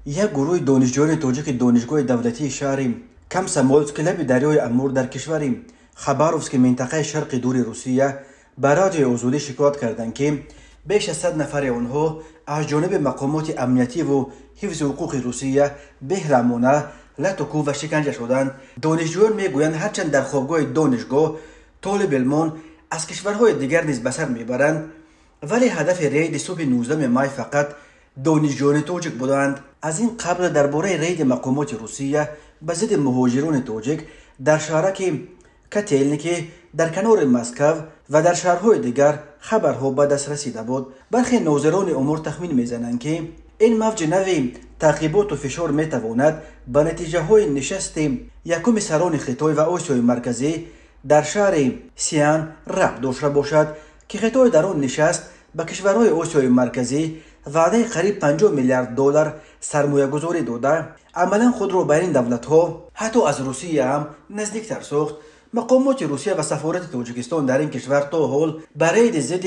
یک گروه دانشجویان تاجیک دانشگاه دولتی شهر کمسمولسک لب دریای امور در کشور خباروفسک منطقه شرق دور روسیه به رادیوی آزادی شکایت کردند که بیش از 100 نفر آنها از جانب مقامات امنیتی و حفظ حقوق روسیه بهرامانه لطکو و شکنجه شدند. دانشجویان میگویند هرچند در خوابگاه دانشگاه طالب علمان از کشورهای دیگر نیز به سر میبرند، ولی هدف رید صبح 19 می فقط دانشجویان تاجیک بودند. از این قبل درباره رید مقامات روسیه به ضد مهاجران تاجیک در شهرک کاتلنیکی در کنار مسکو و در شهرهای دیگر خبرها به دست رسیده بود. برخی ناظران امور تخمین میزنند که این موج نوی تعقیبات و فشار میتواند به نتیجه های نشست یکم سران خطای و آسیای مرکزی در شهر سیان ربط داشته باشد که خطای در آن نشست به کشورهای آسیای مرکزی وعده قریب 50 میلیارد دلار سرمایه گذاری داده عملا خود را بر این دولت ها حتی از روسیه هم نزدیکتر ساخت. مقامات روسیه و سفارت تاجیکستان در این کشور تا حال برای ضد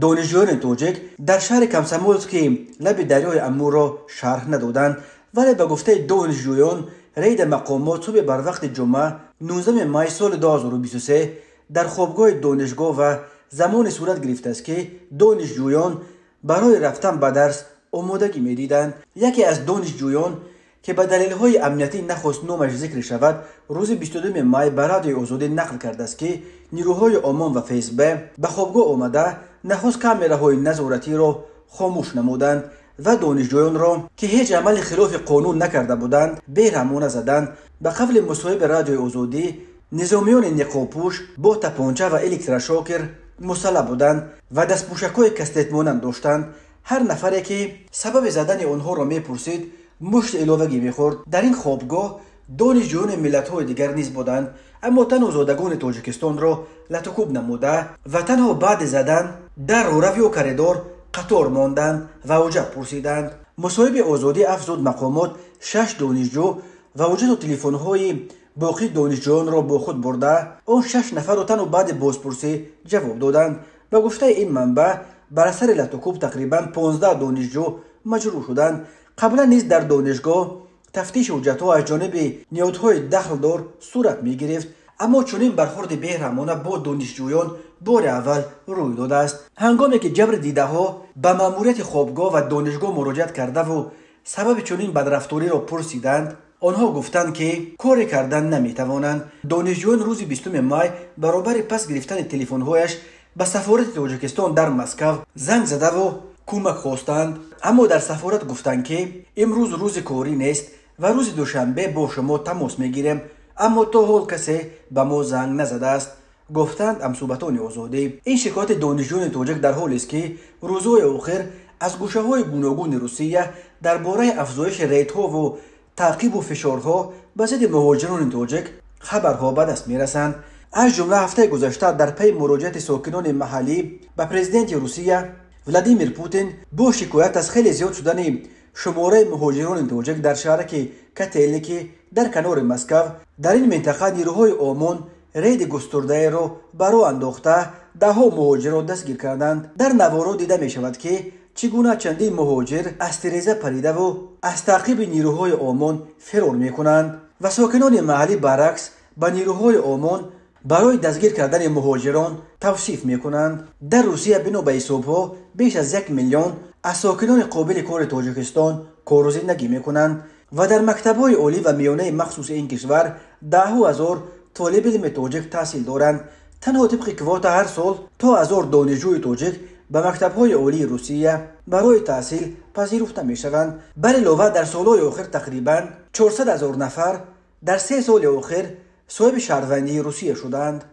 دانشجویان تاجیک در شهر کمسمولسک لب دریای امور را شرح ندادند، ولی به گفته دانشجویان رید مقامات صبح بر وقت جمعه 19 می سال 2023 در خوابگاه دانشگاه و زمان صورت گرفته است که دانشجویان برای رفتن به درس آمادگی می‌دیدند. یکی از دانشجویان که به دلایل امنیتی نخواست نامش ذکر شود روز 22 می به رادیوی آزادی نقل کرده است که نیروهای امان و فسب به خوابگاه آمده نخست کامراهای نظارتی را خاموش نمودند و دانشجویان را که هیچ عمل خلاف قانون نکرده بودند بیرحمانه زدند. به قول مصاحبه رادیوی آزادی نظامیان نقابپوش با تپانچه و الکتروشوکر مسلح بودند و دستپوشک‌های کستیت مانند داشتند. هر نفری که سبب زدن آنها را میپرسید مشت علاوگی میخورد. در این خوابگاه دانشجویان ملت‌های دیگر نیز بودند، اما تنها زادگان تاجیکستان را لطکوب نموده و تنها بعد زدن در روی و کریدور قطار ماندند و اوجه پرسیدند. مصاحبه آزادی افزود مقامات 6 دانشجو و وجود تلفن‌های باقی دانشجویان را با خود برده آن 6 نفر را تنها بعد بازپرسی جواب دادند. به گفته این منبع بر اثر لطکوب تقریبا 15 دانشجو مجروح شدند. قبلا نیز در دانشگاه تفتیش حجت‌ها از جانب نهادهای دخلدار صورت می‌گرفت، اما چنین برخورد بیرحمانه با دانشجویان بار اول روی داده است. هنگامی که جبر دیده‌ها به مأموریت خوابگاه و دانشگاه مراجعت کرده و سبب چنین بدرفتاری را پرسیدند، آنها گفتند که کاری کردن نمی‌توانند. دانشجویان روز 20 می برابر پس گرفتن تلفن‌هایش به سفارت تاجیکستان در مسکو زنگ زده و کمک خواستند، اما در سفارت گفتند که امروز روز کاری نیست و روز دوشنبه با شما تماس میگیریم، اما تا حال کسی به ما زنگ نزده است، گفتند همسوبتان آزادی. این شکایت دانشجویان تاجیک در حالی است که روزهای آخر از گوشه‌های گوناگون روسیه درباره افزایش ریدها و تعقیب و فشارها به ضد مهاجران تاجیک خبرها به دست میرسند. از جمله هفته گذشته در پی مراجعت ساکنان محلی به پرزیدنت روسیه ولادیمیر پوتین با شکایت از خیلی زیاد شدن شماره مهاجران تاجیک در شهرک کاتلنیکی در کنار مسکو در این منطقه نیروهای امان رید گسترده را برو انداخته دهها مهاجر را دستگیر کردند. در نوارا دیده می شود که چگونه چندین مهاجر از تریزه پریده و از تعقیب نیروهای امان فرار می کنند و ساکنان محلی برعکس به نیروهای امان برای دستگیر کردن مهاجران توصیف می کنند. در روسیه بنا به حساب‌ها بیش از 1 میلیون از ساکنان قابل کار تاجیکستان کار و زندگی می کنند و در مکتب‌های عالی و میانه مخصوص این کشور 10,000 طالب علم تاجیک تحصیل دارند. تنها طبق کوتا هر سال تا 1000 دانشجوی تاجیک به مکتب‌های عالی روسیه برای تحصیل پذیرفته می شوند. بر علاوه در سالهای آخر تقریباً 400,000 نفر در 3 سال آخر صاحب شهروندی روسیه شدند.